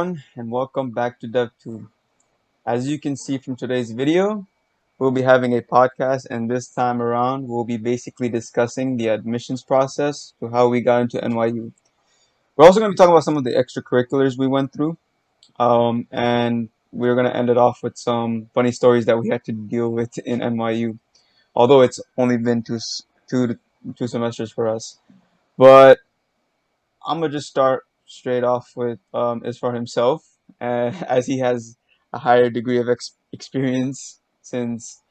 everyone, and welcome back to DevTube. As you can see from today's video, we'll be having a podcast, and this time around, we'll be basically discussing the admissions process to how we got into NYU. We're also going to be talking about some of the extracurriculars we went through, and we're going to end it off with some funny stories that we had to deal with in NYU, although it's only been two semesters for us. But I'm gonna just start straight off with Isfar himself, as he has a higher degree of experience since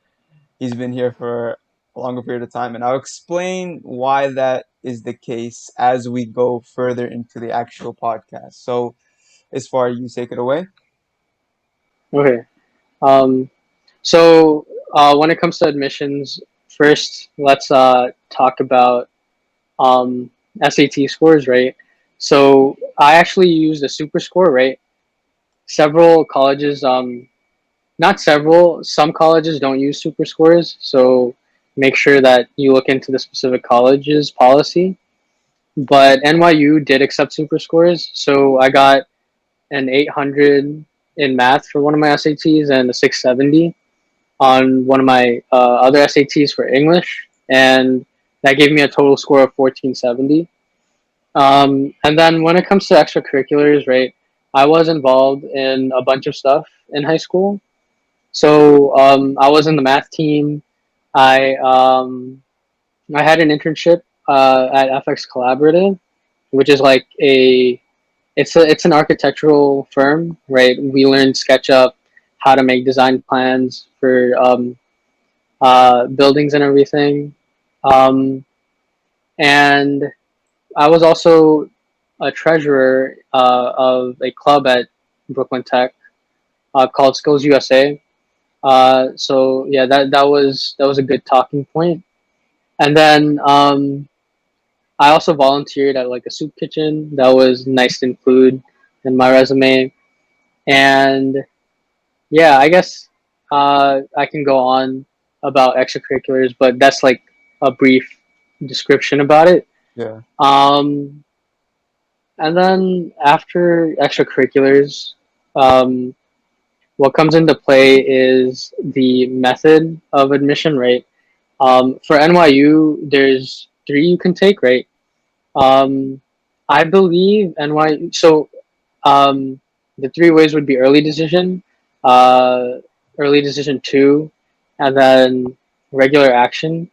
he's been here for a longer period of time, and I'll explain why that is the case as we go further into the actual podcast. So, Isfar, you take it away. Okay. Um, so when it comes to admissions, first let's talk about um, SAT scores, right? So I actually used a super score, right? Several colleges, not several, some colleges don't use super scores. So make sure that you look into the specific college's policy. But NYU did accept super scores. So I got an 800 in math for one of my SATs and a 670 on one of my other SATs for English, and that gave me a total score of 1470. And then when it comes to extracurriculars, right, I was involved in a bunch of stuff in high school. So I was in the math team. I I had an internship at FX Collaborative, which is like a it's an architectural firm, right? We learned SketchUp, how to make design plans for buildings and everything. Um, and I was also a treasurer of a club at Brooklyn Tech called Skills USA. So yeah, that was a good talking point. And then I also volunteered at like a soup kitchen. That was nice to include in my resume. And yeah, I guess I can go on about extracurriculars, but that's like a brief description about it. Yeah. Um, and then after extracurriculars, um, what comes into play is the method of admission, right? For NYU, there's three you can take, right? Um, I believe NYU. So the three ways would be uh, early decision two, and then regular action.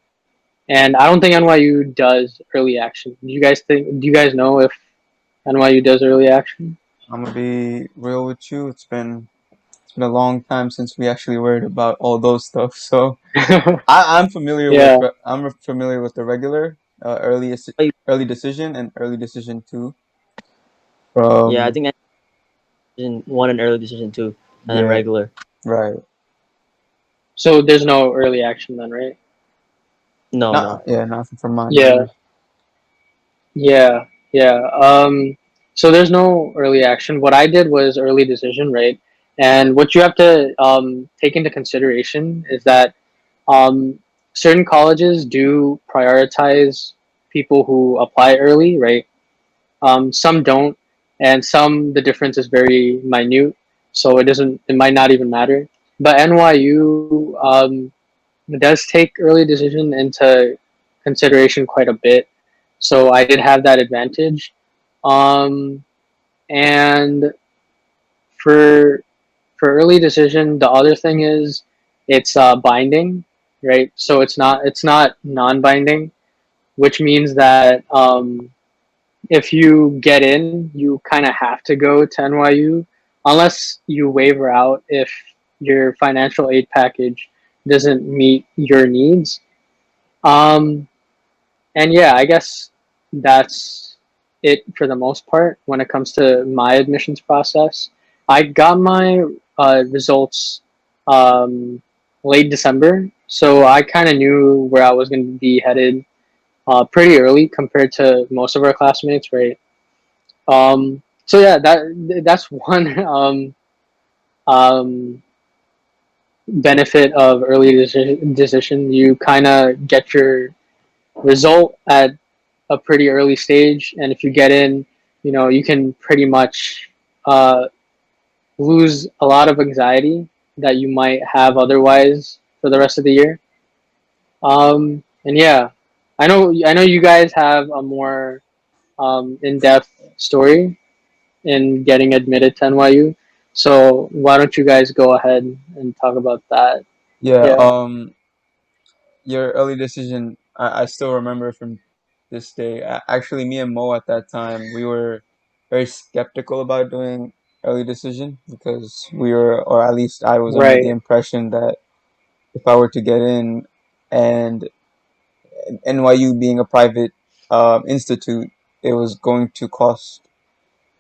And I don't think NYU does early action. Do you guys think? Do you guys know if NYU does early action? I'm gonna be real with you. It's been a long time since we actually worried about all those stuff. So. I'm familiar with Yeah. the regular I- early decision and early decision two yeah, I from think decision one and early decision two, and then yeah, regular. right, So there's no early action then, right? No, no. nothing from my Yeah. knowledge. Yeah. Yeah. So there's no early action. What I did was early decision, right? And what you have to take into consideration is that um, certain colleges do prioritize people who apply early, right? Some don't, and some the difference is very minute, so it might not even matter. But NYU does take early decision into consideration quite a bit, so I did have that advantage. Um, and for for early decision, the other thing is it's binding, right? So it's not non-binding, which means that if you get in, you kind of have to go to NYU unless you waiver out if your financial aid package doesn't meet your needs. Um, and yeah, I guess that's it for the most part when it comes to my admissions process. I got my results um, late December, so I kind of knew where I was going to be headed pretty early compared to most of our classmates, right? So yeah, that's one um, benefit of early decision. You kind of get your result at a pretty early stage, and if you get in, you know you can pretty much lose a lot of anxiety that you might have otherwise for the rest of the year. And yeah, I know you guys have a more in-depth story in getting admitted to NYU. So why don't you guys go ahead and talk about that? Yeah, Yeah. your early decision, I still remember from this day. Actually, me and Mo at that time, we were very skeptical about doing early decision because we were, or at least I was under the Right. impression that if I were to get in, and NYU being a private institute, it was going to cost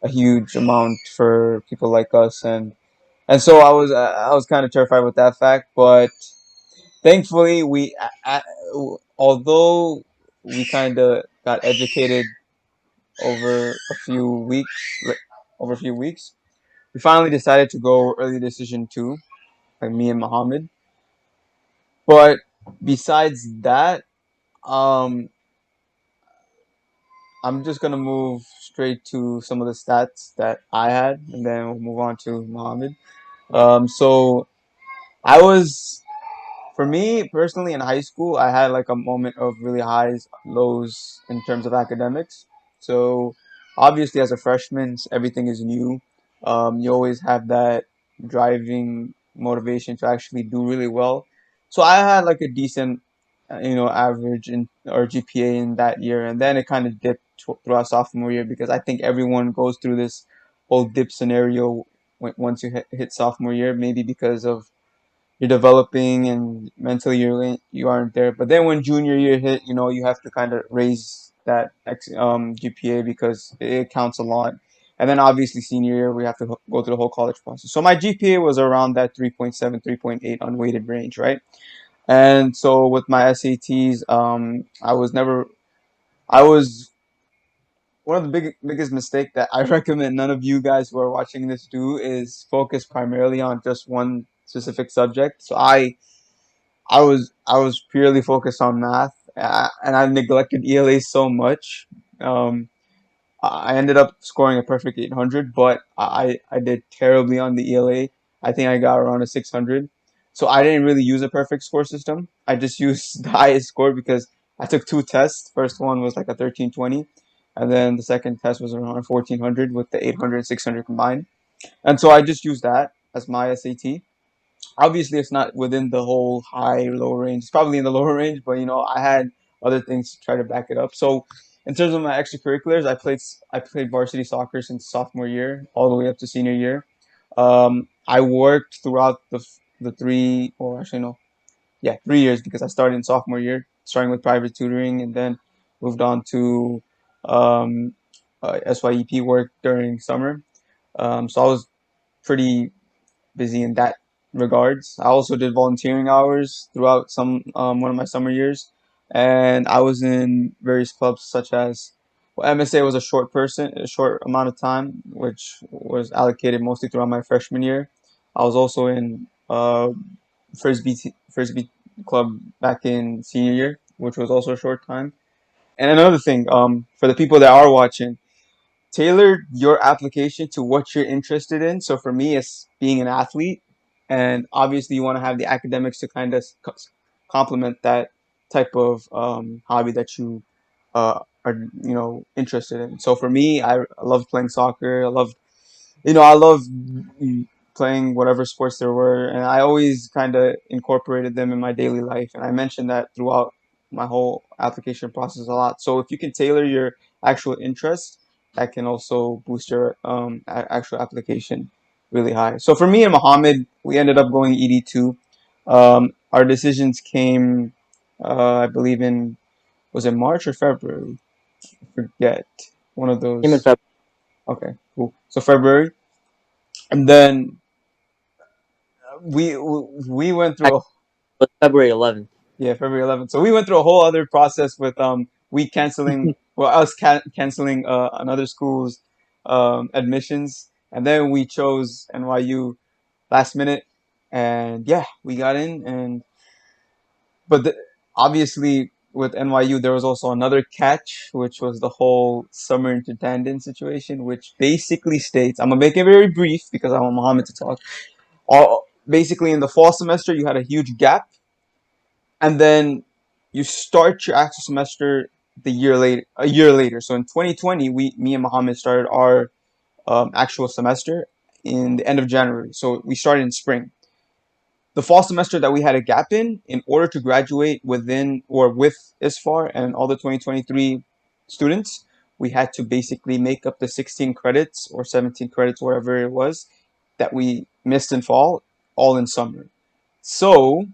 a huge amount for people like us, and so I was kind of terrified with that fact, but thankfully although we kind of got educated over a few weeks over a few weeks, we finally decided to go early decision too, like me and Muhammad. But besides that, um I'm just gonna move straight to some of the stats that I had, and then we'll move on to Muhammad. So I was For me personally, in high school, I had like a moment of really highs, lows in terms of academics. So obviously, as a freshman, everything is new. You always have that driving motivation to actually do really well. So I had like a decent, average in or GPA in that year, and then it kind of dipped throughout sophomore year because I think everyone goes through this whole dip scenario once you hit sophomore year, maybe because of you're developing and mentally you aren't there. But then when junior year hit, you have to kind of raise that GPA because it counts a lot. And then obviously senior year we have to go through the whole college process. So my GPA was around that 3.7, 3.8 unweighted range, right? And so with my SATs, I was one of the biggest mistake that I recommend none of you guys who are watching this do is focus primarily on just one specific subject. So I was purely focused on math, and I neglected ELA so much. Um, I ended up scoring a perfect 800, but I did terribly on the ELA. I think I got around a 600. So I didn't really use a perfect score system. I just used the highest score because I took two tests. First one was like a 1320, and then the second test was around 1400 with the 800 and 600 combined. And so I just used that as my SAT. Obviously it's not within the whole high low range. It's probably in the lower range, but I had other things to try to back it up. So in terms of my extracurriculars, I played varsity soccer since sophomore year all the way up to senior year. I worked throughout the three, or actually no, yeah, 3 years, because I started in sophomore year, starting with private tutoring, and then moved on to um, SYEP work during summer. So I was pretty busy in that regards. I also did volunteering hours throughout some one of my summer years, and I was in various clubs such as, well, MSA was a short amount of time, which was allocated mostly throughout my freshman year. I was also in Frisbee club back in senior year, which was also a short time. And another thing, for the people that are watching, tailor your application to what you're interested in. So for me, it's being an athlete, and obviously you want to have the academics to kind of complement that type of hobby that you are interested in. So for me, I love playing soccer. I love playing whatever sports there were, and I always kind of incorporated them in my daily life. And I mentioned that throughout my whole application process a lot. So if you can tailor your actual interest, that can also boost your actual application really high. So for me and Mohammed, we ended up going ED2. Our decisions came, I believe, was it March or February? I forget. One of Came in those. Feb Okay, cool. So February, and then we went through actually, it was February 11th. yeah, February 11th. So we went through a whole other process with we canceling, well, us canceling another school's admissions, and then we chose NYU last minute, and yeah, we got in. And but obviously with NYU, there was also another catch, which was the whole summer interdependent situation, which basically states, I'm gonna make it very brief because I want Mohammed to talk. Basically, in the fall semester, you had a huge gap, and then you start your actual semester the year later, a year later. So in 2020, me and Mohammed started our actual semester in the end of January. So we started in spring. The fall semester that we had a gap in order to graduate within or with ISFAR and all the 2023 students, we had to basically make up the 16 credits or 17 credits, wherever it was, that we missed in fall, all in summer. So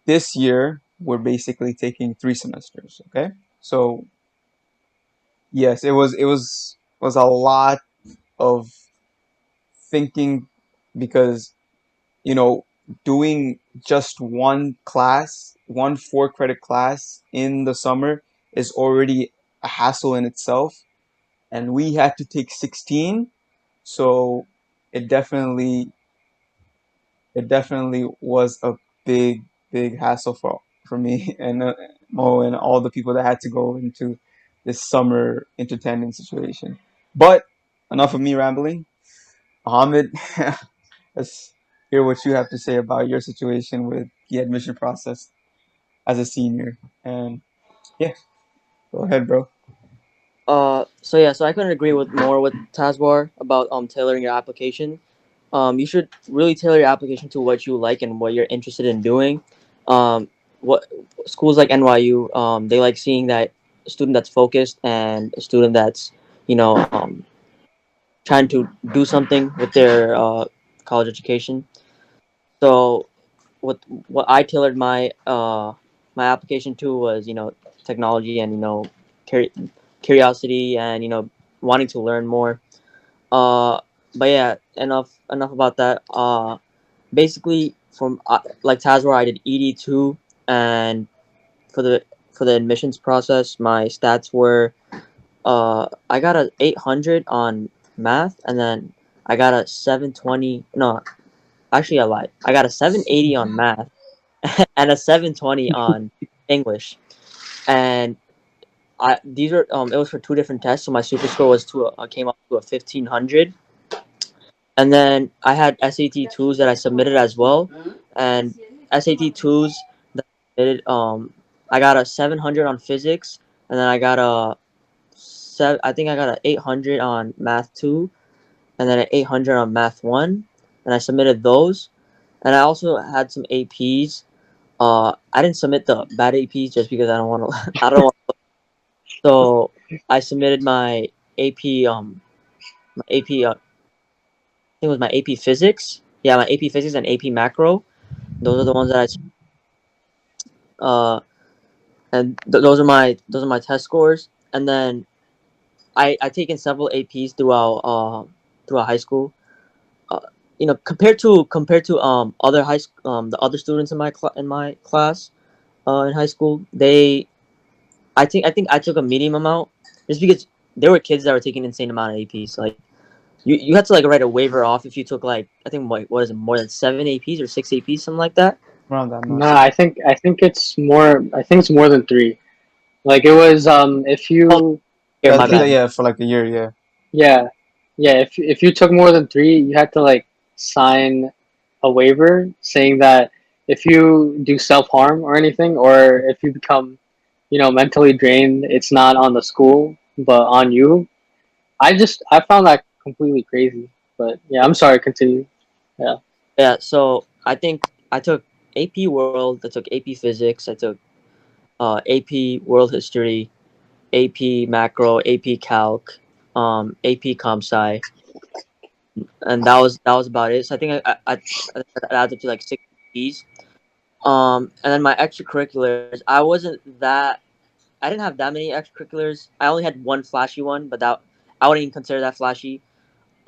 this year, we're basically taking 3 semesters. Okay, so yes, it was a lot of thinking because you know, doing just one class, one 4 credit class in the summer is already a hassle in itself. And we had to take 16. So it definitely, it definitely was a big, big hassle for me and Mo and all the people that had to go into this summer entertaining situation. But enough of me rambling. Mohammed, let's hear what you have to say about your situation with the admission process as a senior. And yeah, go ahead, bro. So yeah, so I couldn't agree with more with Tazwar about tailoring your application. You should really tailor your application to what you like and what you're interested in doing. What schools like NYU, they like seeing that a student that's focused and a student that's you know trying to do something with their college education. So what I tailored my application to was technology and curi- curiosity and wanting to learn more. Uh, but yeah, enough about that. Basically, from like Tazwar, I did ED2, and for the for the admissions process, my stats were I got a 800 on math, and then I got a 720. No, actually, I lied. I got a 780 on math and a 720 on English. And I these are it was for two different tests, so my super score was came up to a 1500. And then I had SAT twos that I submitted as well, and SAT twos that I submitted, I got a 700 on physics, and then I think I got a 800 on math two, and then an 800 on math one, and I submitted those. And I also had some APs. I didn't submit the bad APs just because I don't want to. I don't want. So I submitted my AP. My AP. I think it was my AP Physics. Yeah, my AP Physics and AP Macro. Those are the ones that and those are my test scores. And then I taken several APs throughout high school. Uh, compared to other the other students in my class in high school, I think I took a medium amount just because there were kids that were taking an insane amount of APs. Like you had to like write a waiver off if you took like I think what is it, more than 7 APs or 6 APs, something like that. Around that much, Nah, yeah. I think it's more. I think it's more than three. Like it was if Oh, you here, my bad. Yeah, for like a year, yeah. yeah yeah if you took more than three, you had to like sign a waiver saying that if you do self harm or anything, or if you become mentally drained, it's not on the school but on you. I found that completely crazy. But yeah, I'm sorry. Continue. Yeah. Yeah, so I think I took AP World, I took AP Physics, I took AP World History, AP Macro, AP Calc, AP Comp Sci, and that was about it. So I think I that adds up to like 6 Ps. And then my extracurriculars, I didn't have that many extracurriculars. I only had one flashy one, but that I wouldn't even consider that flashy.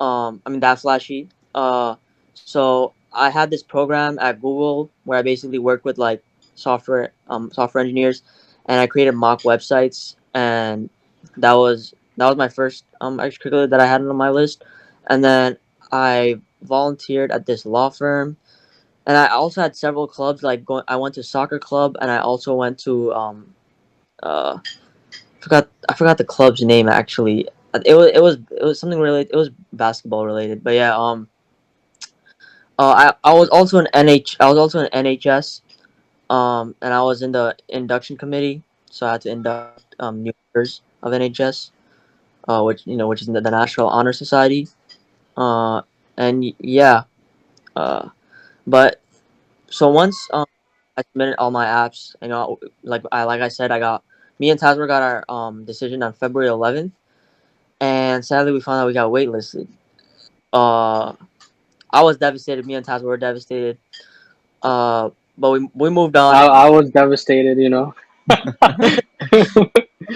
I mean that flashy. So I had this program at Google where I basically worked with like software engineers, and I created mock websites, and that was my first extracurricular that I had on my list. And then I volunteered at this law firm. and I also had several clubs. Like I went to soccer club, and I also went to uh I forgot the club's name actually. It was something related. It was basketball related. But yeah, I was also in I was also in NHS. And I was in the induction committee, so I had to induct new members of NHS, which is the National Honor Society. Uh, yeah, uh, but so once I submitted all my apps, like I said, I got me and Tazra got our decision on February 11th, and sadly we found out we got waitlisted. Uh, I was devastated. Me and Tazra were devastated. But we moved on. I was devastated, you know.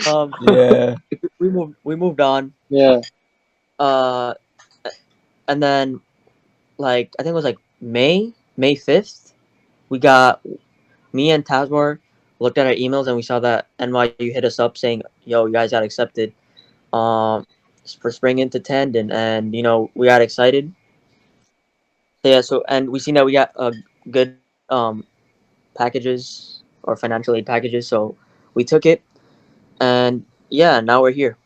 Um, Yeah. we moved on. Yeah. Uh, and then like I think it was like May 5th. We got me and Tazmor looked at our emails and we saw that NYU hit us up saying, "Yo, you guys got accepted um for spring into tandem," and we got excited. So yeah, and we seen that we got good packages or financial aid packages, so we took it, and yeah, now we're here.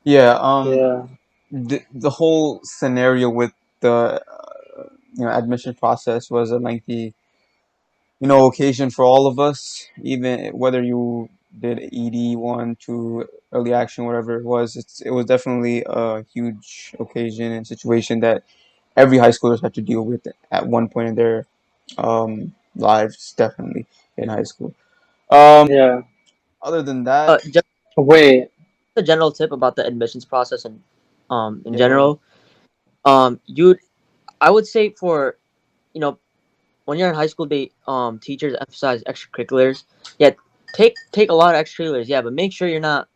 Yeah. Yeah. The whole scenario with the admission process was a lengthy occasion for all of us, even whether you did ED one, two, early action, whatever it was. It was definitely a huge occasion and situation that every high schoolers have to deal with at one point in their lives, definitely in high school. Um, Yeah. Other than that, Just Wait. a general tip about the admissions process and in yeah, general, you I would say for you know when you're in high school, they teachers emphasize extracurriculars. Yeah, take a lot of extracurriculars. Yeah, but make sure you're not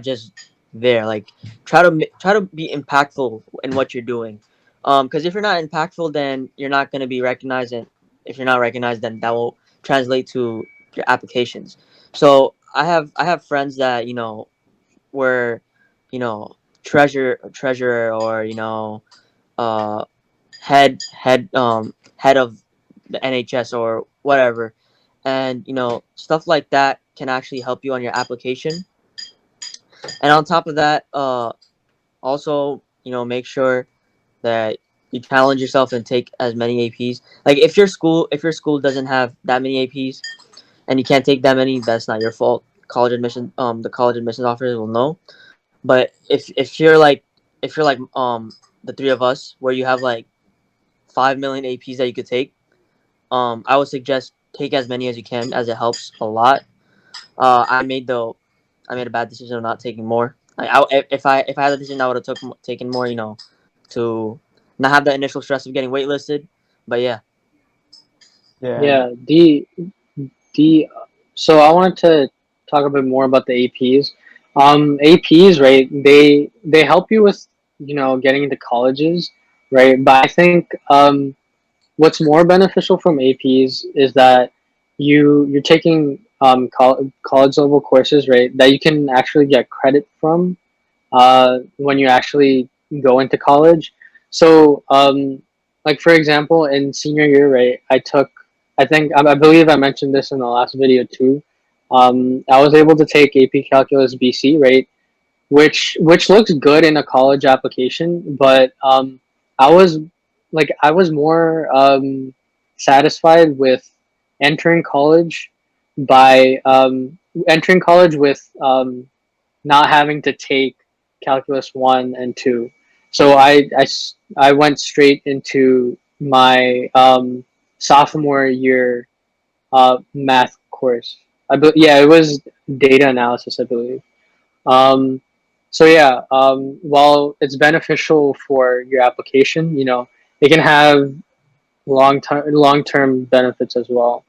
just there. Like try to be impactful in what you're doing. Because if you're not impactful, then you're not gonna be recognized, and if you're not recognized, then that will translate to your applications. So I have friends that were treasurer or uh head of the NHS or whatever, and stuff like that can actually help you on your application. And on top of that, also make sure that you challenge yourself and take as many APs. Like if your school doesn't have that many APs and you can't take that many, that's not your fault. The college admissions officers will know. But if you're like the three of us where you have like 5 million APs that you could take, I would suggest take as many as you can, as it helps a lot. I made a bad decision of not taking more. If I had the decision, I would have taken more. To not have the initial stress of getting waitlisted. But yeah, yeah, Yeah. The so I wanted to talk a bit more about the APs. APs, right? They help you with getting into colleges, right? But I think what's more beneficial from APs is that you're taking college level courses, right? That you can actually get credit from when you actually go into college. So, like for example, in senior year, right, I think, I believe I mentioned this in the last video too. I was able to take AP Calculus BC, right, which looks good in a college application, but I was I was more satisfied with entering college by entering college with not having to take calculus 1 and 2. So I went straight into my sophomore year math course. Yeah, it was data analysis, I believe. um, so yeah, while it's beneficial for your application, it can have long term benefits as well.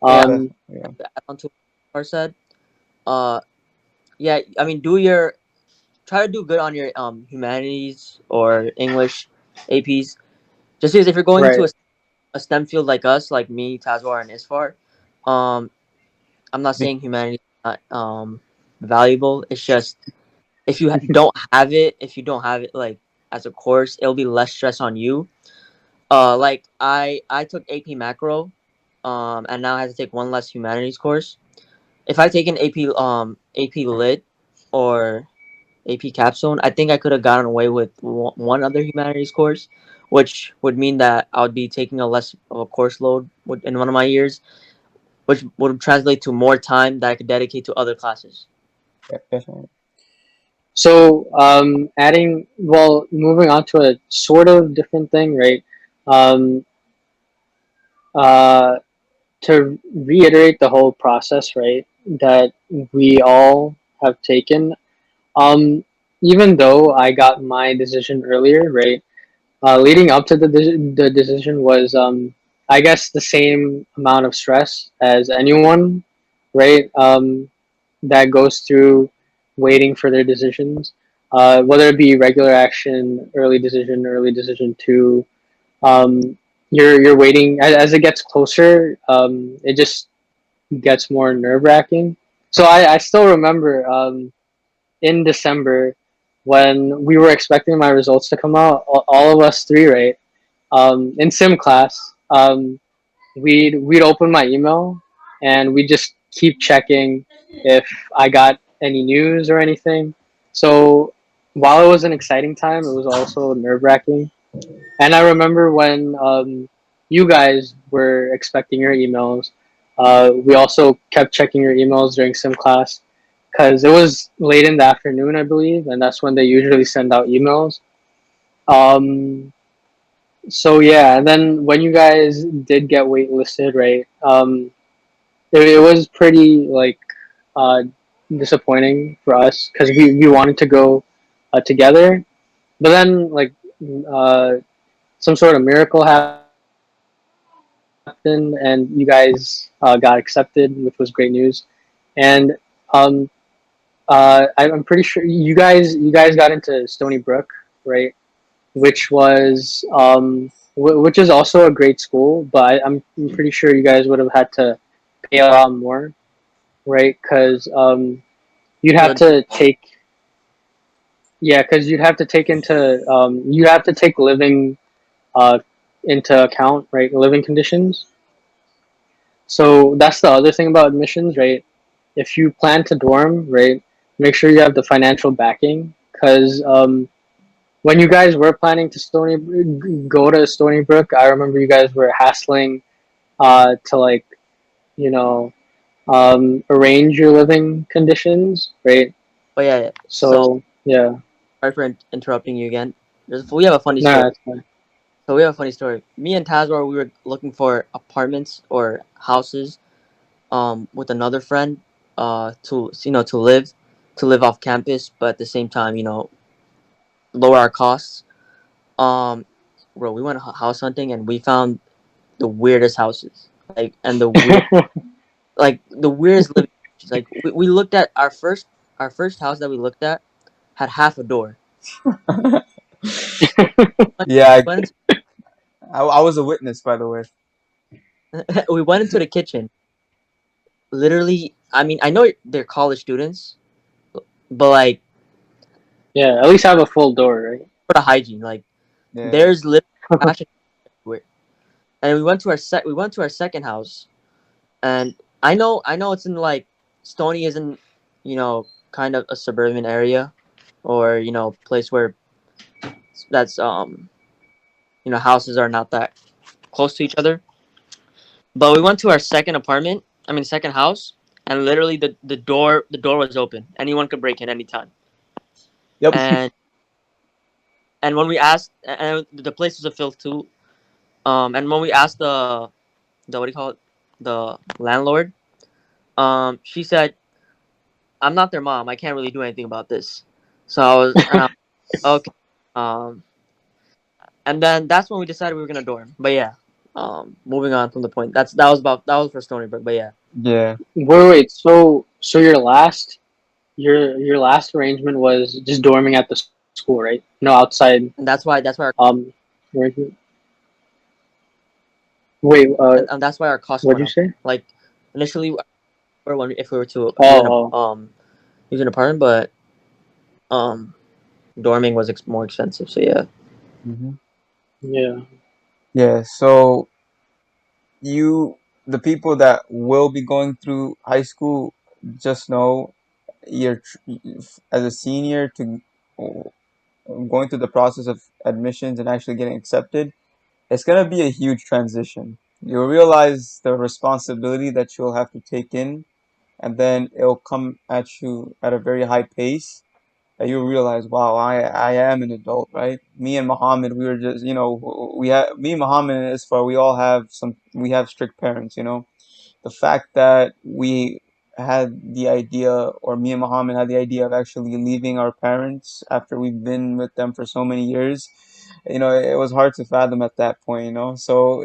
yeah. um, yeah, To add on to what Omar said, uh, yeah. I mean, try to do good on your humanities or English APs. Just because if you're going into right. a STEM field like us, like me, Tazwar, and Isfar, um, I'm not Be- saying humanity is not valuable. It's just if you don't have it like as a course, it'll be less stress on you. Like I took AP Macro, and now I have to take one less humanities course. If I taken AP Lit or AP Capstone, I think I could have gotten away with one other humanities course, which would mean that I would be taking a less of a course load in one of my years, which would translate to more time that I could dedicate to other classes. Yeah, definitely. So, moving on to a sort of different thing, right? Um, uh, to reiterate the whole process, right, that we all have taken, um, even though I got my decision earlier, right, leading up to the decision was, I guess, the same amount of stress as anyone, right, that goes through waiting for their decisions, whether it be regular action, early decision two. Um, you're waiting as it gets closer. It just gets more nerve wracking. So I still remember in December when we were expecting my results to come out, all of us three, right? In sim class, we'd open my email and we just keep checking if I got any news or anything. So while it was an exciting time, it was also nerve wracking. And I remember when you guys were expecting your emails, we also kept checking your emails during sim class because it was late in the afternoon, I believe, and that's when they usually send out emails. Um, so yeah, and then when you guys did get waitlisted, right? It was pretty like uh, disappointing for us because we wanted to go together, but then like uh, some sort of miracle happened and you guys got accepted, which was great news. And um, I'm pretty sure you guys got into Stony Brook, right? Which was which is also a great school, but I'm pretty sure you guys would have had to pay a lot more, right? Because you'd So have to take yeah, because you'd have to take living uh, into account, right? Living conditions. So that's the other thing about admissions, right? If you plan to dorm, right, make sure you have the financial backing because when you guys were planning to go to Stony Brook, I remember you guys were hassling to like you know arrange your living conditions, right? but yeah, yeah. So So yeah, sorry for interrupting you again. We have a funny no, story. that's fine. So we have a funny story. Me and Tazwar, we were looking for apartments or houses with another friend to to live off campus, but at the same time, lower our costs. Um, bro, we went house hunting and we found the weirdest houses, and the weirdest living conditions. Like we looked at our first house that we looked at had half a door. Went- Yeah, went I was a witness, by the way. we went into the kitchen. Literally, I mean, I know they're college students, but like Yeah, at least have a full door, right? for the hygiene, like Yeah. there's literally trash everywhere. And we went to our second house, and I know it's in like Stony isn't kind of a suburban area, or place where that's houses are not that close to each other. But we went to our second house, and literally the door was open. Anyone could break in anytime. Yep. And and when we asked, and the place was a filth too. And when we asked the what do you call it, the landlord, she said, "I'm not their mom. I can't really do anything about this." So I was okay. Um, and then that's when we decided we were gonna dorm. But yeah, moving on from the point. That was for Stony Brook. But yeah, Yeah. Wait. So your last arrangement was just dorming at the school, right? No outside and that's why arrangement. Wait. that's why our costs What'd went you up. say? Like initially, or when if we were to Oh, oh. use an apartment, but um dorming was more expensive. So yeah, Hmm. Yeah. Yeah, so you, the people that will be going through high school, just know you're as a senior to going through the process of admissions and actually getting accepted. It's gonna be a huge transition. You'll realize the responsibility that you'll have to take in, and then it'll come at you at a very high pace. That you'll realize, wow, I am an adult, right? Me and Muhammad, we were just, we have me, Muhammad, and Isfar, we have strict parents, the fact that we had the idea, or me and Muhammad had the idea of actually leaving our parents after we've been with them for so many years, it was hard to fathom at that point, So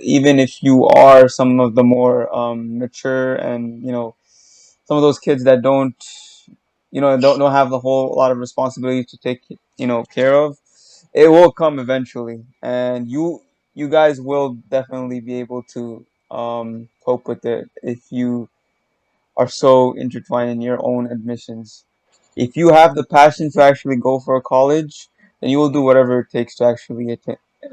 even if you are some of the more mature and some of those kids that don't have the whole lot of responsibility to take care of, it will come eventually, and you guys will definitely be able to cope with it if you are so intertwined in your own admissions. If you have the passion to actually go for a college, then you will do whatever it takes to actually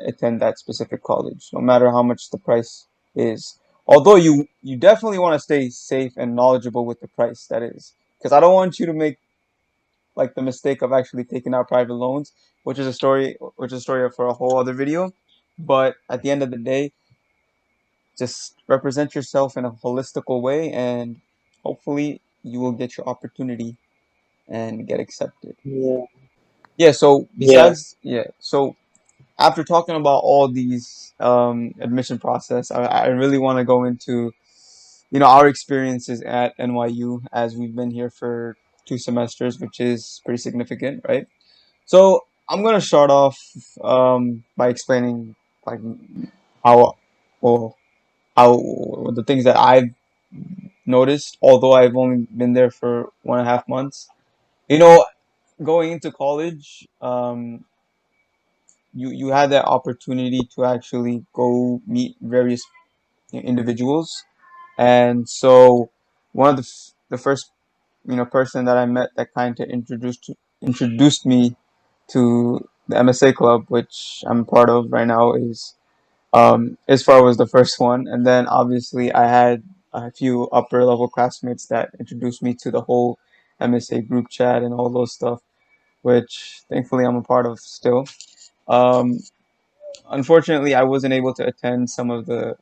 attend that specific college, no matter how much the price is. Although you definitely want to stay safe and knowledgeable with the price, that is, because I don't want you to make like the mistake of actually taking out private loans, which is a story for a whole other video. But at the end of the day, just represent yourself in a holistical way, and hopefully you will get your opportunity and get accepted. Yeah, Yeah. So yeah, after talking about all these admission process, I really want to go into our experiences at NYU, as we've been here for 2 semesters, which is pretty significant, right? So I'm gonna start off by explaining like how well how the things that I've noticed, although I've only been there for 1.5 months. You know, going into college, you had that opportunity to actually go meet various individuals, and so one of the first person that I met that kind of introduced me to the MSA club, which I'm part of right now, is Isfar was the first one, and then obviously I had a few upper level classmates that introduced me to the whole MSA group chat and all those stuff, which thankfully I'm a part of still. Um, Unfortunately, I wasn't able to attend some of the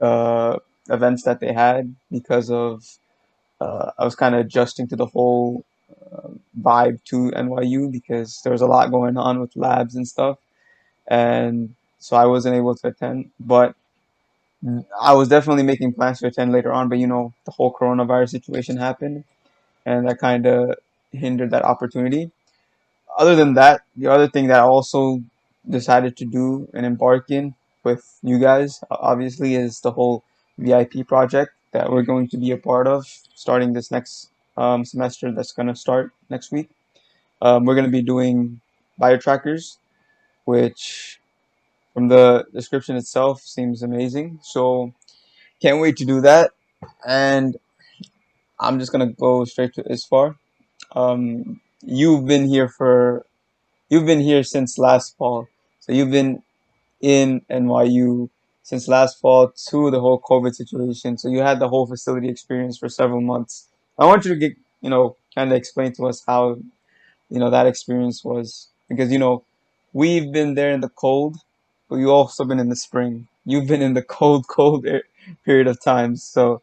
uh, events that they had because of I was kind of adjusting to the whole vibe to NYU because there was a lot going on with labs and stuff, and so I wasn't able to attend. But I was definitely making plans to attend later on, but the whole coronavirus situation happened, and that kind of hindered that opportunity. Other than that, the other thing that I also decided to do and embark in with you guys, obviously, is the whole VIP project that we're going to be a part of starting this next semester that's going to start next week. We're going to be doing bio trackers, which from the description itself seems amazing. So can't wait to do that. And I'm just gonna go straight to Isfar. You've been here since last fall, so you've been in NYU since last fall to the whole COVID situation. So you had the whole facility experience for several months. I want you to get kind of explain to us how that experience was, because we've been there in the cold, but you also been in the spring. You've been in the cold period of time, so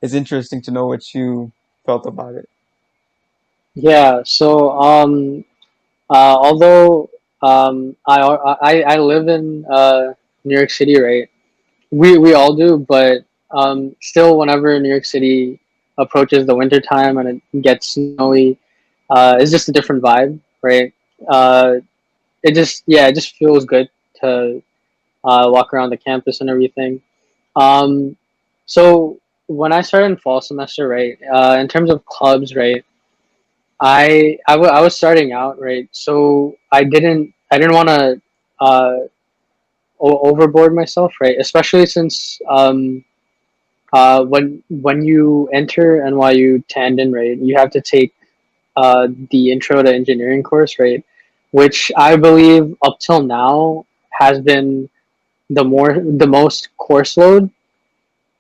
it's interesting to know what you felt about it. yeah. So, although I live in New York City, right? We all do, but still, whenever New York City approaches the winter time and it gets snowy, it's just a different vibe, right? Uh, it just feels good to walk around the campus and everything. Um, so when I started in fall semester, right, in terms of clubs, right, I was starting out, right, so I didn't want to uh, overboard myself, right, especially since when you enter NYU Tandon, right, you have to take the Intro to Engineering course, right, which I believe up till now has been the most course load,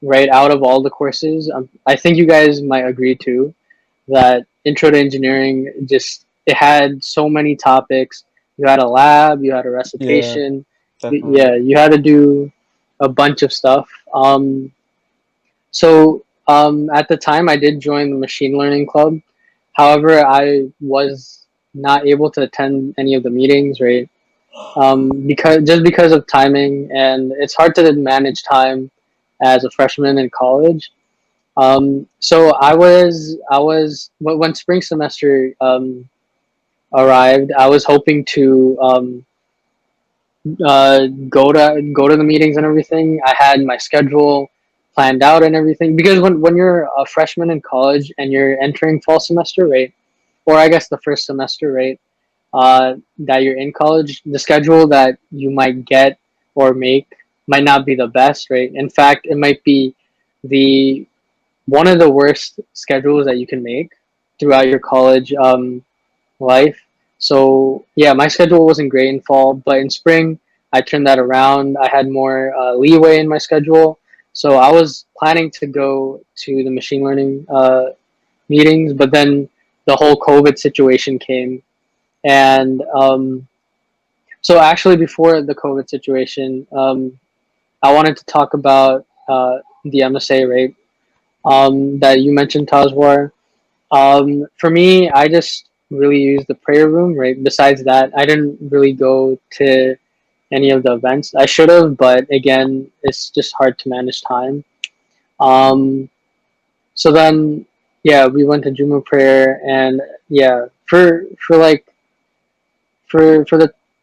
right, out of all the courses. I think you guys might agree too that intro to engineering just it had so many topics. You had a lab, you had a Yeah, recitation, definitely. yeah, you had to do a bunch of stuff. At the time, I did join the machine learning club. However, I was not able to attend any of the meetings, right? Because of timing, and it's hard to manage time as a freshman in college. So when spring semester arrived, I was hoping to go to the meetings and everything. I had my schedule planned out and everything because when you're a freshman in college and you're entering fall semester, right, or I guess the first semester, right, that you're in college, the schedule that you might get or make might not be the best, right? In fact, it might be the one of the worst schedules that you can make throughout your college life. So yeah, my schedule wasn't great in fall, but in spring I turned that around. I had more leeway in my schedule, so I was planning to go to the machine learning meetings, but then the whole COVID situation came, and so actually before the COVID situation, I wanted to talk about the MSA rate that you mentioned, Tazwar. For me, I just really used the prayer room, right? Besides that, I didn't really go to any of the events. I should have, but again, it's just hard to manage time. Um, so then, yeah, we went to Juma prayer, and yeah, for the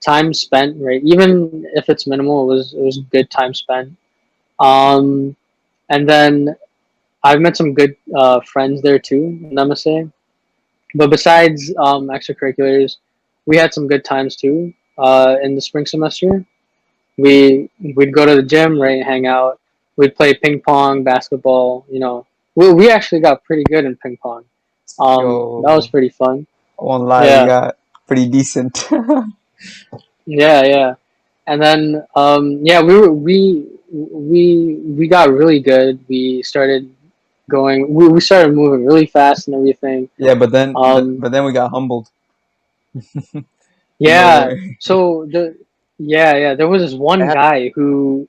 time spent, right? Even if it's minimal, it was good time spent. Um, and then I've met some good friends there too in MSA. But besides extracurriculars, we had some good times too. In the spring semester, we'd go to the gym, right, hang out. We'd play ping pong, basketball. We actually got pretty good in ping pong. That was Yo, pretty fun. I won't lie, we Yeah, got pretty decent. yeah, yeah. And then yeah, we got really good. We started moving really fast and everything. Yeah, but then but Um, but then we got humbled. yeah. Remember? So yeah, there was this I one had guy who.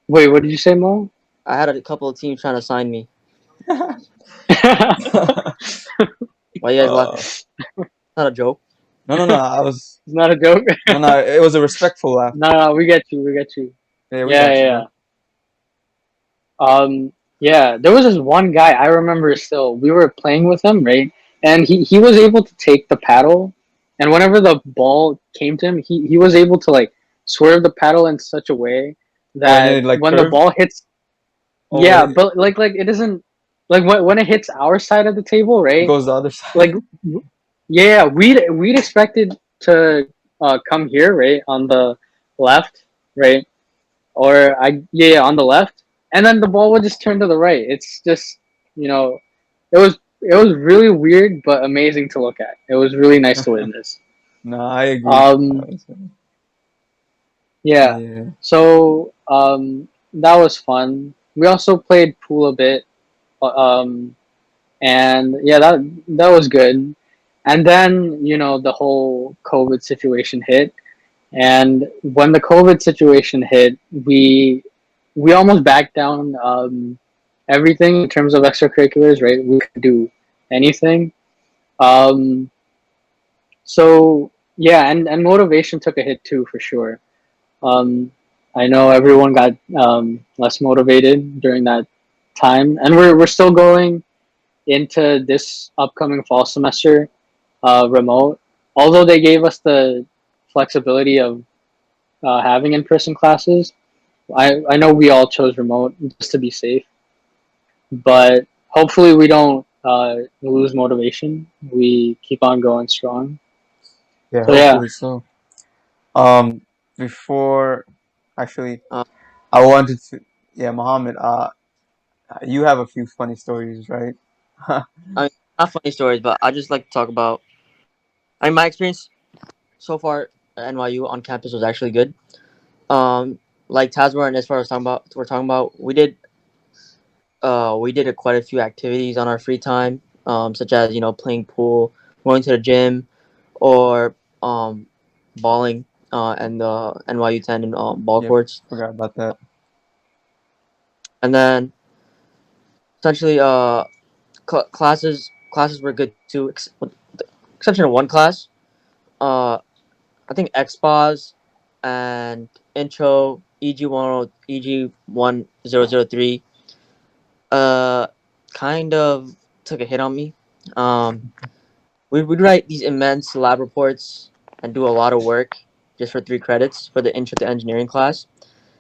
Wait, what did you say, Mo? I had a couple of teams trying to sign me. Why you guys laugh? uh, Not a joke. no, no, no. I was It's not a joke. no, no. It was a respectful laugh. No, no, we get you. We get you. Yeah, we Yeah, got yeah, you, yeah. bro. Yeah, there was this one guy I remember still. We were playing with him, right? And he was able to take the paddle, and whenever the ball came to him, he was able to like swerve the paddle in such a way Oh, and that then it like when the curved. ball hits, Oh, yeah, but like it isn't like when it hits our side of the table, it right? goes the other side. Like yeah, we'd expected to come here, right, on the left, right, or yeah, on the left, and then the ball would just turn to the right. It's just you know, it was really weird but amazing to look at. It was really nice to witness. No, I agree. Um, yeah, Yeah. so that was fun. We also played pool a bit, um, and yeah, that was good. And then the whole COVID situation hit. And when the COVID situation hit, we almost backed down everything in terms of extracurriculars. Right, we could do anything. Um, so yeah, and motivation took a hit too for sure. Um, I know everyone got less motivated during that time, and we're still going into this upcoming fall semester remote. Although they gave us the flexibility of having in person classes. I know we all chose remote just to be safe, but hopefully we don't lose motivation. We keep on going strong. Yeah, So yeah, hopefully so. Um, before actually, Uh, I wanted to. Yeah, Mohammed. You have a few funny stories, right? I mean, not funny stories, but I just like to talk about. I mean, my experience so far. NYU on campus was actually good. Like Tazwar and as far as talking about, we did quite a few activities on our free time, such as playing pool, going to the gym, or balling and the NYU 10 and ball Yep, courts. forgot about that. And then essentially classes were good too, with the exception of one class. Uh, I think XPOS and Intro EG 1003 uh kind of took a hit on me. Um, we'd write these immense lab reports and do a lot of work just for 3 credits for the Intro to Engineering class.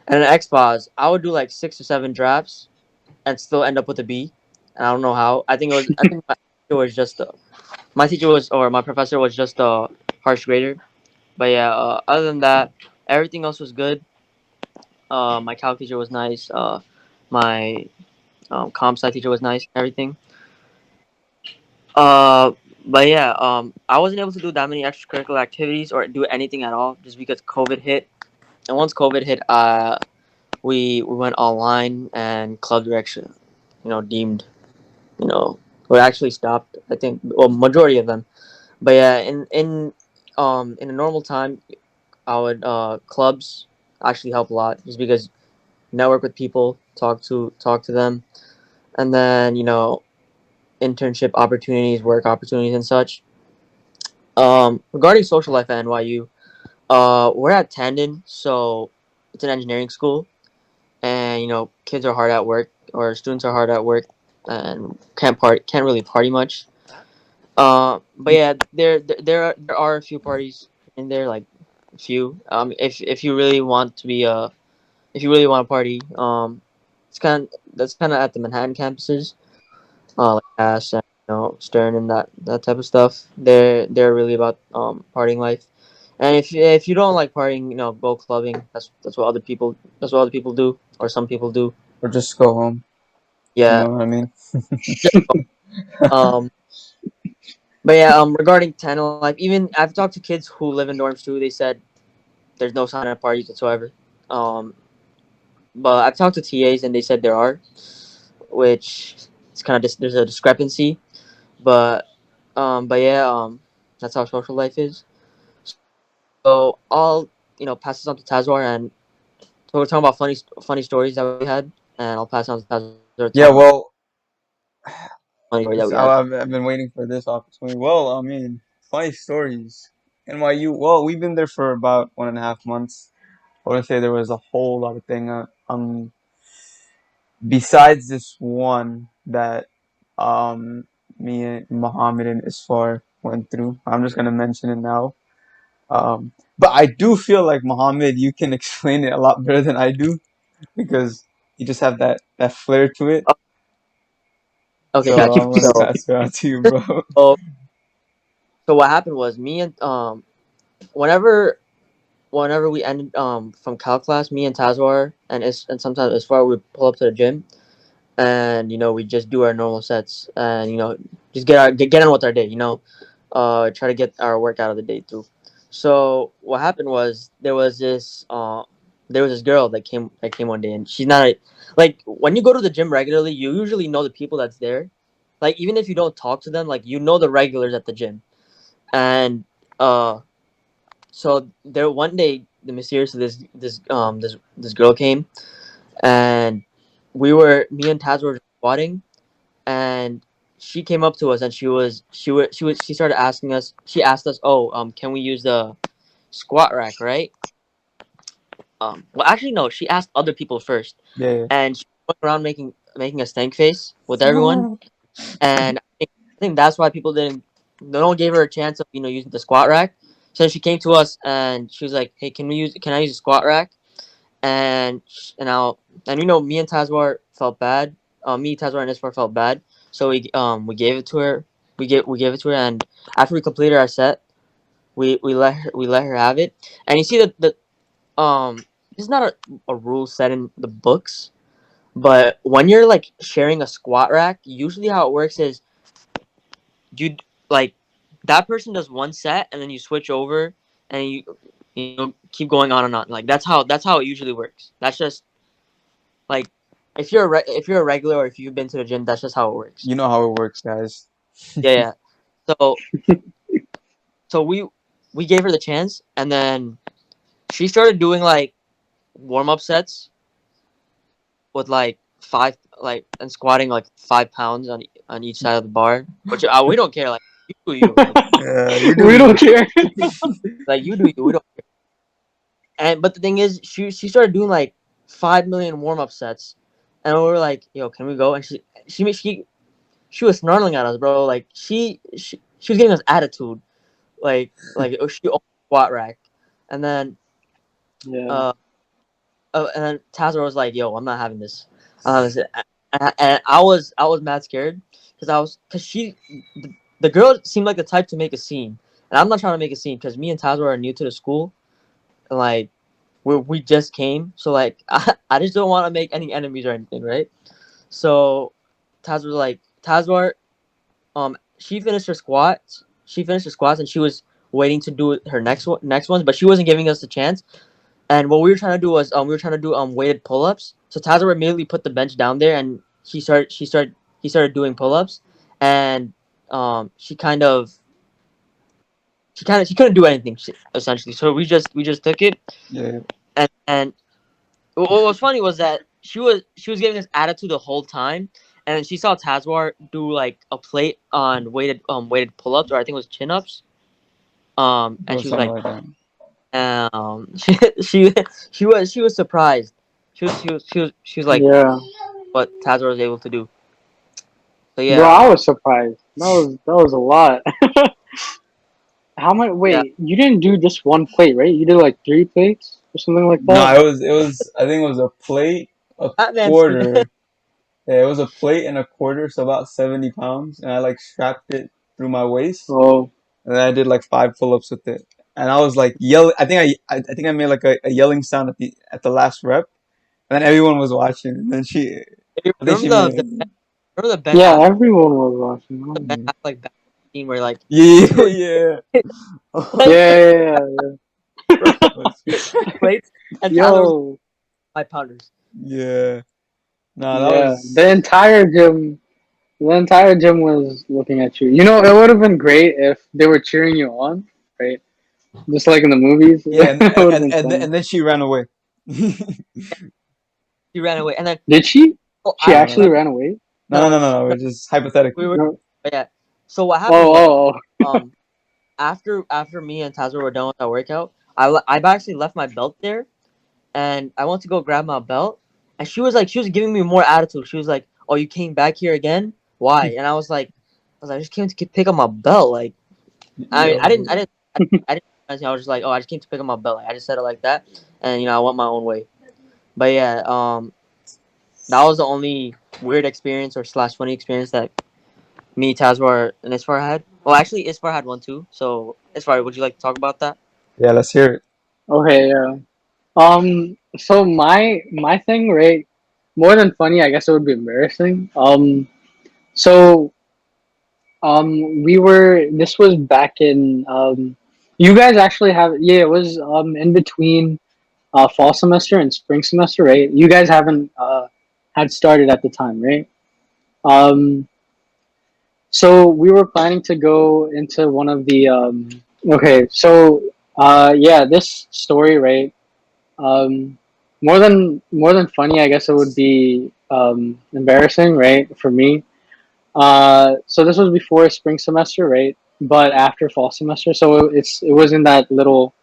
And in XPOS, I would do like 6 or 7 drafts and still end up with a B. And I don't know how. I think my teacher was just my teacher was or my professor was just a harsh grader. But yeah, other than that, everything else was good. My calc teacher was nice. My comp sci teacher was nice. Everything. Uh, but yeah, I wasn't able to do that many extracurricular activities or do anything at all just because COVID hit. And once COVID hit, we went online and club direction, deemed, you know, or actually stopped. I think, well, majority of them. But yeah, in a normal time, I would clubs actually help a lot just because network with people, talk to them, and then internship opportunities, work opportunities, and such. Regarding social life at NYU, we're at Tandon, so it's an engineering school, and kids are hard at work or students are hard at work and can't really party much. But yeah, there are a few parties in there, like a few. If you really want to be if you really want to party, that's kind of at the Manhattan campuses, like Ash and Stern and that type of stuff. They're really about partying life. And if you don't like partying, go clubbing. That's what other people do, or some people do. Or just go home. You Yeah. know what I mean? Just, um. But yeah. Regarding tenant life, even I've talked to kids who live in dorms too. They said there's no sign of parties whatsoever. Um. But I've talked to TAs and they said there are, which it's kind of there's a discrepancy. But but yeah. That's how social life is. So I'll pass this on to Tazwar, and so we're talking about funny stories that we had, and I'll pass it on to Tazwar to talk about Yeah, well, funny story that we had. I've been waiting for this opportunity. Well, I mean, funny stories. NYU, well, we've been there for about 1.5 months. I wouldn't say there was a whole lot of thing. Besides this one that um me and Muhammad and Isfar went through. I'm just gonna mention it now. But I do feel like Muhammad, you can explain it a lot better than I do because you just have that flair to it. Oh, okay, So got you. I'm gonna pass it on to you, bro. So, so what happened was me and whenever whenever we ended from cal class, me and Tazwar and sometimes Isfar would pull up to the gym, and we just do our normal sets and just get on with our day. Try to get our work out of the day too. So what happened was there was this girl that came one day, and she's not like when you go to the gym regularly, you usually know the people that's there. Like even if you don't talk to them, like the regulars at the gym. And uh so there one day, the mysteriously this girl came, and me and Taz were squatting, and she came up to us, and she started asking us. She asked us, "Oh, can we use the squat rack, right?" Well, actually, no. She asked other people first, Yeah. and she went around making a stank face with everyone, and I think that's why people didn't. No one gave her a chance of using the squat rack. So she came to us and she was like, "Hey, can I use the squat rack?" And me and Tazwar felt bad. Me, Tazwar, and Isfar felt bad, so we gave it to her. We gave it to her, and after we completed our set, we let her have it. And you see the this is not a rule set in the books, but when you're like sharing a squat rack, usually how it works is you like that person does one set and then you switch over and keep going on and on. Like that's how it usually works. That's just like if you're a regular or if you've been to the gym, that's just how it works. You know how it works, guys. Yeah, yeah. So so we gave her the chance, and then she started doing like warm up sets with like five and squatting like 5 pounds on each side of the bar. Which we don't care. Like you do you Yeah, you do We don't you. care. like you do you. We don't. And but the thing is, she started doing like 5 million warm up sets, and we were like, "Yo, can we go?" And she was snarling at us, bro. Like she was giving us attitude, like she owned the squat rack, and then Yeah. uh, and then Tazar was like, "Yo, I'm not having this. I'm not having this." And I was mad scared because the girl seemed like the type to make a scene, and I'm not trying to make a scene because me and Tazar are new to the school, and like we just came, so like I just don't want to make any enemies or anything, right? So Tazar, she finished her squats and she was waiting to do her next ones, but she wasn't giving us the chance. And what we were trying to do was we were trying to do weighted pull ups. So Tazar immediately put the bench down there and he started doing pull ups, and she couldn't do anything essentially. So we just took it, Yeah, and what was funny was that she was giving us attitude the whole time, and then she saw Tazwar do like a plate on weighted pull ups, or I think it was chin ups. it And was she was something like, like that. she was surprised. She was like Yeah. what Tazwar was able to do. So Bro, yeah, I was surprised. That was a lot. How much? yeah, Wait, you didn't do just one plate, right? You did like 3 plates or something like No, that. it was I think it was a plate, a that man speak. quarter. Yeah, it was a plate and a quarter, so about 70 pounds, and I like strapped it through my waist, Oh, and then I did like 5 pull-ups with it, and I was like yelling. I think I made like a yelling sound at the last rep, and then everyone was watching, and then You I think she remember made remember the Ben yeah, Affleck everyone was watching. the Ben Oh, Affleck back scene where like yeah, he was yeah. yeah, like yeah, yeah. bro, Yeah. plates, and Tazwar was Yo, 5 pounders. Yeah. No, that yeah. was The entire gym was looking at you. You know, it would have been great if they were cheering you on, right? Just like in the movies. yeah, It would have been funny. and then she ran away. No, She ran away, and then Did she? oh, She I don't actually no, remember. ran away? no, no, No, no, no. no, We're just we hypothetically. were. No. But yeah. So what happened was Oh, oh, um after me and Tazar were done with our workout, I actually left my belt there, and I went to go grab my belt, and she was giving me more attitude. She was like, "Oh, you came back here again? Why?" And I just came to pick up my belt. Like, I mean, Yo, I didn't. I was just like, "Oh, I just came to pick up my belt." Like, I just said it like that, and I went my own way. But yeah, that was the only weird experience or slash funny experience that me, Tazwar, and Isfar had. Well, actually, Isfar had one too. So, Isfar, would you like to talk about that? yeah, let's hear it. oh. Okay, yeah. So my thing, right? More than funny, I guess it would be embarrassing. So we were. This was back in. You guys actually have. Yeah, it was in between fall semester and spring semester, right? You guys haven't had started at the time, right? Um, so we were planning to go into one of the. Okay, so yeah, this story, right? Um, more than funny, I guess it would be embarrassing, right, for me. So this was before spring semester, right? But after fall semester, so it was in that little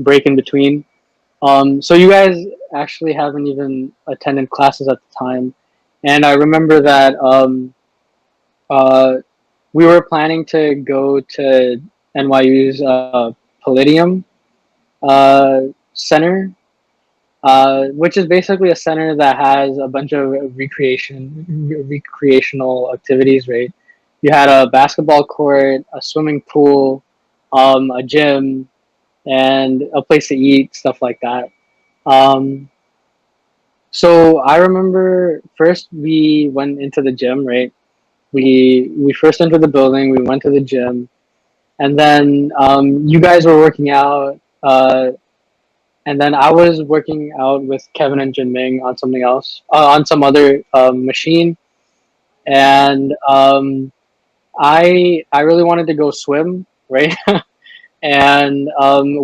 break in between. So you guys actually haven't even attended classes at the time, and I remember that uh, we were planning to go to NYU's Palladium Center, which is basically a center that has a bunch of recreational activities. Right, you had a basketball court, a swimming pool, a gym, and a place to eat, stuff like that. Um, so I remember first we went into the gym. Right, we first entered the building. We went to the gym, and then you guys were working out. and then I was working out with Kevin and Jinming on something else, on some other machine, and I really wanted to go swim, right? And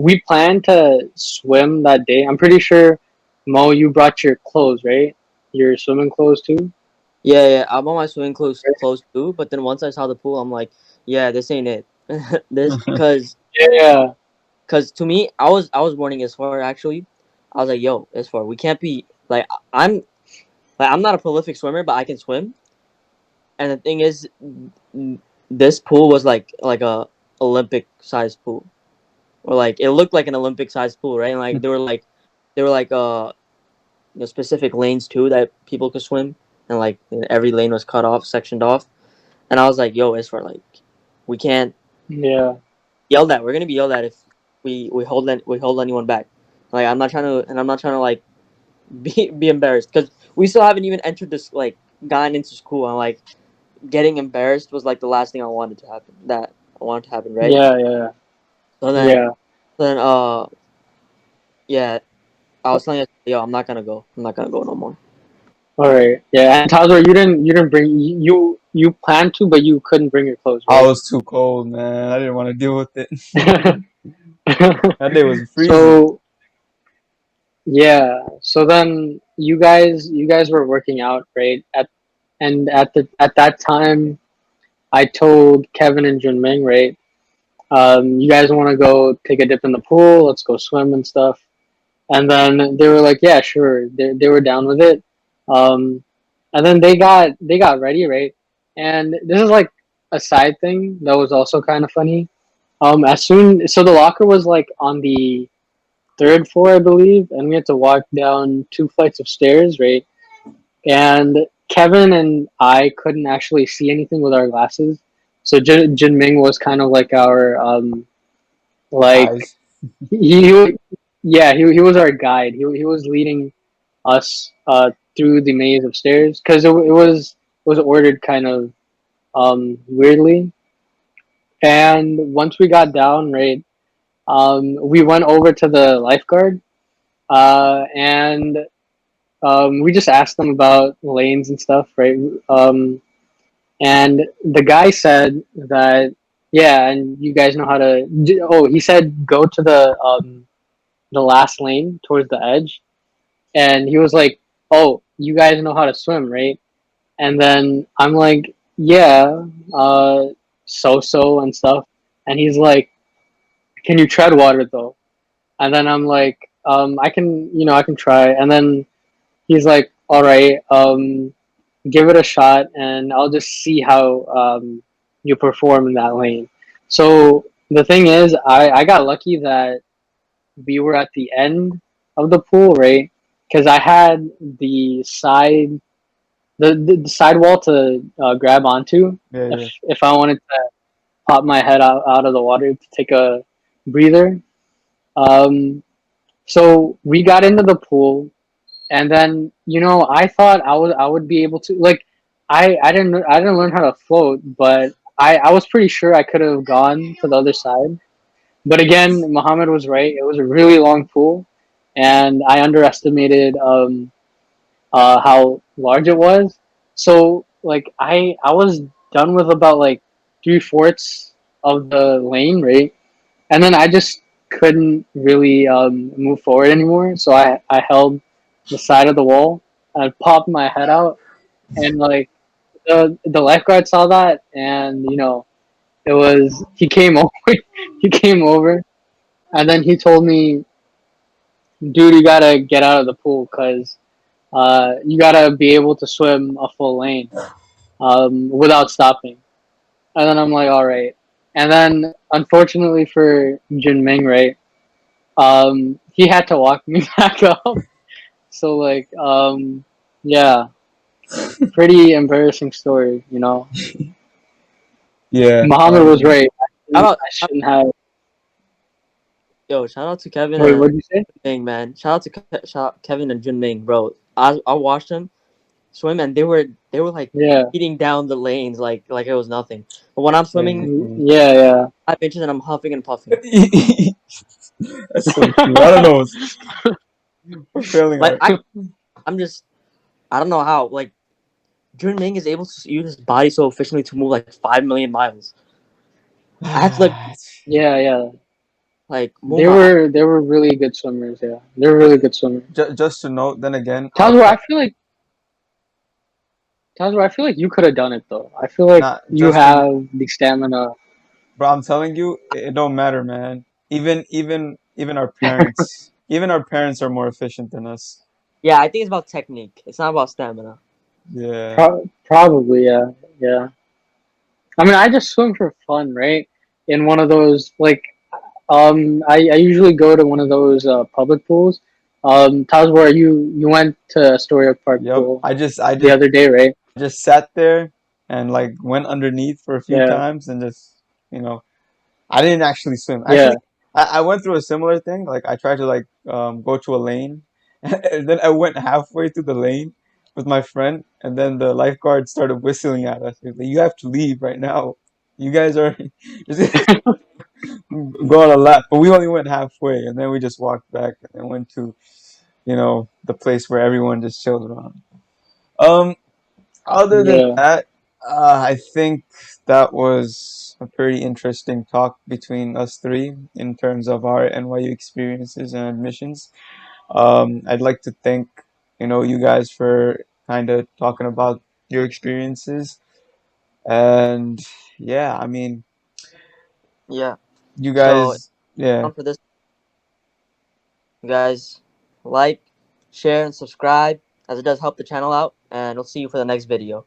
we planned to swim that day. I'm pretty sure, Mo, you brought your clothes, right? Your swimming clothes too. Yeah, yeah. I'm on my swimming clothes too. But then once I saw the pool, I'm like, yeah, this ain't it. This Yeah, because to me, I was warning Isfar actually. I was like, yo, Isfar, we can't be like I'm I'm not a prolific swimmer, but I can swim. And the thing is, this pool was like a Olympic sized pool, or like it looked like an Olympic sized pool, right? And like there were like specific lanes too that people could swim, and like every lane was cut off, sectioned off. And I was like, yo, it's for like we can't yeah, yelled at. We're gonna be yelled at if we hold anyone back. Like I'm not trying to like be embarrassed because we still haven't even entered this like gone into school. And like getting embarrassed was like the last thing I wanted to happen. That I wanted to happen, right? yeah, yeah, So yeah. then yeah, I was telling you, yo, I'm not gonna go. I'm not gonna go no more. All right, yeah. And Tazor, you didn't bring you planned to, but you couldn't bring your clothes, I right? was too cold, man. I didn't want to deal with it. That day was freezing. So yeah, so then you guys were working out, right? At that time, I told Kevin and Junming, right? You guys want to go take a dip in the pool? Let's go swim and stuff. And then they were like, yeah, sure. They were down with it. Um, and then they got ready, right? And this is like a side thing that was also kind of funny. So the locker was like on the third floor, I believe, and we had to walk down two flights of stairs, right? And Kevin and I couldn't actually see anything with our glasses. So Jin Ming was kind of like our like Eyes. he yeah, he was our guide. He was leading us through the maze of stairs because it was ordered kind of weirdly. And once we got down, right, we went over to the lifeguard, and we just asked them about lanes and stuff, right? And the guy said that, yeah, and you guys know how to. Oh, he said go to the last lane towards the edge, and he was like, "Oh, you guys know how to swim, right?" And then I'm like, "Yeah, uh, so and stuff." And he's like, "Can you tread water though?" And then I'm like, "I can, I can try." And then he's like, "All right, give it a shot, and I'll just see how you perform in that lane." So the thing is, I got lucky that we were at the end of the pool, right? Because I had the side wall to grab onto Yeah, if yeah. if I wanted to pop my head out of the water to take a breather. Um, so we got into the pool, and then I thought I would be able to, like, I didn't learn how to float, but I was pretty sure I could have gone to the other side. But again, Muhammad was right. It was a really long pool, and I underestimated how large it was. So like I was done with about like three-fourths of the lane, right? And then I just couldn't really move forward anymore. So I held the side of the wall. I popped my head out, and like the lifeguard saw that, and it was he came over. He came over, and then he told me, "Dude, you gotta get out of the pool because you gotta be able to swim a full lane without stopping." And then I'm like, "All right." And then unfortunately for Junming, right, he had to walk me back up. So like, yeah, pretty embarrassing story. Yeah. Muhammad was right. Shout out, I shouldn't have. yo, shout out to Kevin Wait, and what'd you say? Ming, man. Shout out Kevin and Jun Ming, bro. I watched them swim, and they were like Yeah, eating down the lanes like it was nothing. But when I'm Same swimming with me. yeah, yeah, 5 inches and I'm huffing and puffing. That's so true. I don't know. We're failing Like our. I'm just I don't know how like Jun Ming is able to use his body so efficiently to move like 5 million miles. I had to Yeah, yeah. like move They my were they were really good swimmers. Yeah, they're Ju- really good swimmers. just to note, then again, Tazwar, I feel like you could have done it though. I feel like not you just to, have the stamina. bro. I'm telling you, it don't matter, man. Even our parents are more efficient than us. yeah. I think it's about technique. It's not about stamina. Yeah. Probably, yeah, yeah. I mean, I just swim for fun, right? In one of those, like, I usually go to one of those public pools. Tazwar, you went to Astoria Park Yep. pool I just I the just other day, right? just sat there and like went underneath for a few Yeah, times and just you know I didn't actually swim. yeah. Actually, I went through a similar thing. Like I tried to like go to a lane, and then I went halfway through the lane with my friend, and then the lifeguard started whistling at us. He was like, "You have to leave right now. You guys are just go on a lap." But we only went halfway, and then we just walked back and went to the place where everyone just chilled around. Um, Other than Yeah, that, I think that was a pretty interesting talk between us three in terms of our NYU experiences and admissions. I'd like to thank you guys for kind of talking about your experiences, and yeah, I mean, Yeah. you So guys, yeah, for this, you guys like, share, and subscribe as it does help the channel out. And we'll see you for the next video.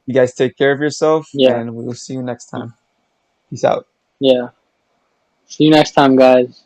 you guys take care of yourself, yeah, and we will see you next time. Peace out. yeah. See you next time, guys.